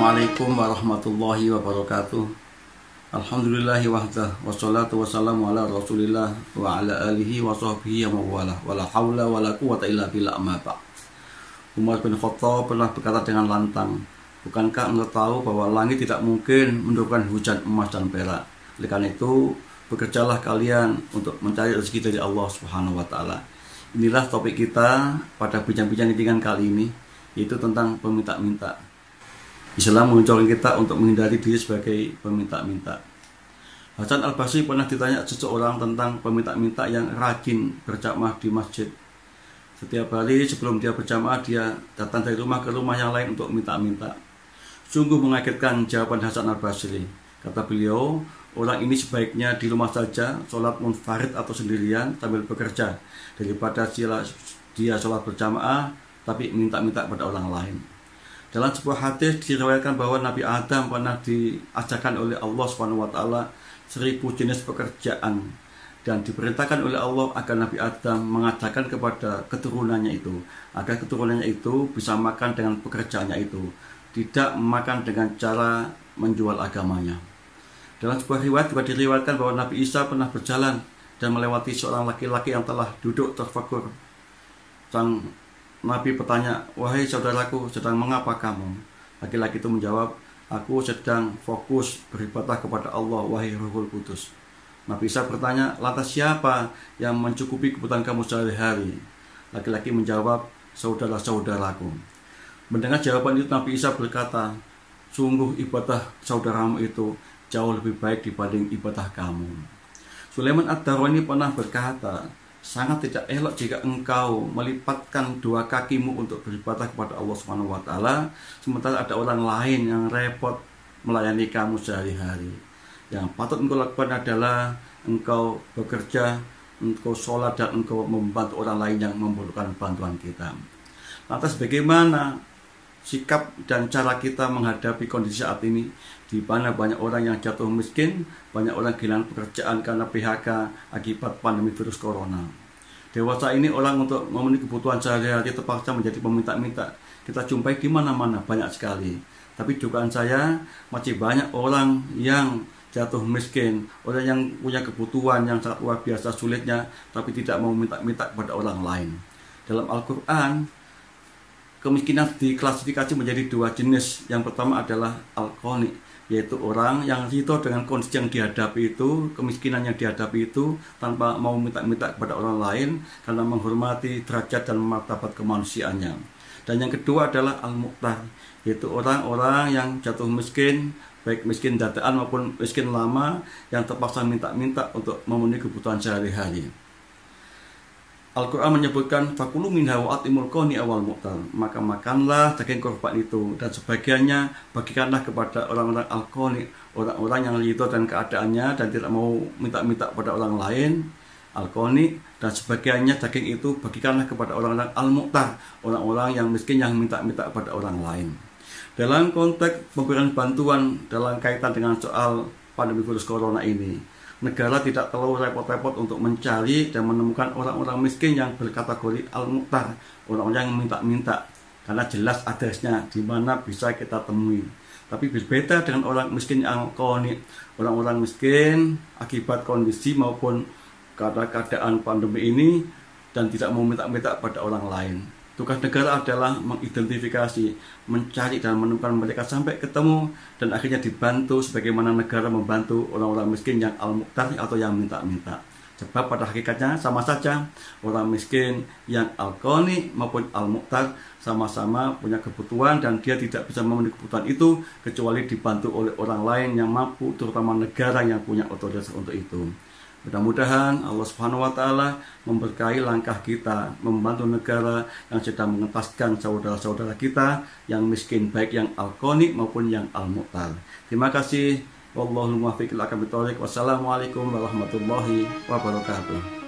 Assalamualaikum warahmatullahi wabarakatuh. Alhamdulillahi wahdah, wassalatu wassalamu ala rasulillah wa ala alihi wa sahbihi wa mawalah, wala hawla wala quwata illa billah, amma ba'd. Umar bin Khattab pernah berkata dengan lantang, bukankah engkau tahu bahwa langit tidak mungkin menurunkan hujan emas dan perak? Oleh karena itu, bekerjalah kalian untuk mencari rezeki dari Allah Subhanahu wa taala. Inilah topik kita pada bincang-bincang ringan kali ini, yaitu tentang peminta-minta. Islam mengonjolkan kita untuk menghindari diri sebagai peminta-minta. Hasan Al-Basri pernah ditanya seseorang tentang peminta-minta yang rajin berjamaah di masjid. Setiap hari sebelum dia berjamaah, dia datang dari rumah ke rumah yang lain untuk minta-minta. Sungguh mengagetkan jawaban Hasan Al-Basri. Kata beliau, orang ini sebaiknya di rumah saja, sholat munfarid atau sendirian sambil bekerja, daripada dia sholat berjamaah tapi minta-minta pada orang lain. Dalam sebuah hadis diriwayatkan bahwa Nabi Adam pernah diajarkan oleh Allah SWT 1000 jenis pekerjaan, dan diperintahkan oleh Allah agar Nabi Adam mengajarkan kepada keturunannya itu, agar keturunannya itu bisa makan dengan pekerjaannya itu, tidak makan dengan cara menjual agamanya. Dalam sebuah riwayat juga diriwayatkan bahwa Nabi Isa pernah berjalan dan melewati seorang laki-laki yang telah duduk terfakur. Sang Nabi bertanya, "Wahai saudaraku, sedang mengapa kamu?" Laki-laki itu menjawab, "Aku sedang fokus beribadah kepada Allah, wahai Ruhul Kudus." Nabi Isa bertanya, "Lantas siapa yang mencukupi kebutuhan kamu sehari-hari?" Laki-laki menjawab, "Saudara-saudaraku." Mendengar jawaban itu, Nabi Isa berkata, "Sungguh ibadah saudaramu itu jauh lebih baik dibanding ibadah kamu." Sulaiman Ad-Darani pernah berkata, sangat tidak elok jika engkau melipatkan dua kakimu untuk beribadah kepada Allah Subhanahu wa taala, sementara ada orang lain yang repot melayani kamu sehari-hari. Yang patut engkau lakukan adalah engkau bekerja, engkau sholat, dan engkau membantu orang lain yang membutuhkan bantuan kita. Lantas bagaimana sikap dan cara kita menghadapi kondisi saat ini, di mana banyak orang yang jatuh miskin, banyak orang kehilangan pekerjaan karena PHK akibat pandemi virus corona. Dewasa ini orang untuk memenuhi kebutuhan sehari-hari terpaksa menjadi peminta-minta. Kita jumpai di mana-mana, banyak sekali. Tapi dugaan saya masih banyak orang yang jatuh miskin, orang yang punya kebutuhan yang sangat luar biasa sulitnya, tapi tidak mau minta-minta kepada orang lain. Dalam Al-Quran, kemiskinan diklasifikasi menjadi dua jenis. Yang pertama adalah al-qani, yaitu orang yang ridho dengan kondisi yang dihadapi itu, kemiskinan yang dihadapi itu, tanpa mau minta-minta kepada orang lain karena menghormati derajat dan martabat kemanusiaannya. Dan yang kedua adalah al-muqtar, yaitu orang-orang yang jatuh miskin, baik miskin dadaan maupun miskin lama, yang terpaksa minta-minta untuk memenuhi kebutuhan sehari-hari. Al-Quran menyebutkan fakulu minha wa atimul qani awal muqtar, maka makanlah daging korban itu dan sebagiannya bagikanlah kepada orang-orang al-qani, orang-orang yang ridho dan keadaannya dan tidak mau minta-minta kepada orang lain. Al-qani, dan sebagiannya daging itu bagikanlah kepada orang-orang al-muqtar, orang-orang yang miskin yang minta-minta kepada orang lain. Dalam konteks pemberian bantuan dalam kaitan dengan soal pandemi virus corona ini, negara tidak terlalu repot-repot untuk mencari dan menemukan orang-orang miskin yang berkategori al-muqtar, orang-orang yang minta-minta, karena jelas adresnya di mana bisa kita temui. Tapi berbeda dengan orang miskin yang al-qani, orang-orang miskin akibat kondisi maupun karena keadaan pandemi ini dan tidak mau minta-minta pada orang lain. Tugas negara adalah mengidentifikasi, mencari dan menemukan mereka sampai ketemu, dan akhirnya dibantu sebagaimana negara membantu orang-orang miskin yang al-muqtar atau yang minta-minta. Sebab pada hakikatnya sama saja, orang miskin yang al-qani maupun al-muqtar sama-sama punya kebutuhan dan dia tidak bisa memenuhi kebutuhan itu kecuali dibantu oleh orang lain yang mampu, terutama negara yang punya otoritas untuk itu. Mudah-mudahan Allah Subhanahu wa taala memberkahi langkah kita membantu negara yang sedang mengentaskan saudara-saudara kita yang miskin, baik yang al-qani maupun yang al-muqtar. Terima kasih. Wallahul muwaffiq ila aqwamit thoriq. Wassalamualaikum warahmatullahi wabarakatuh.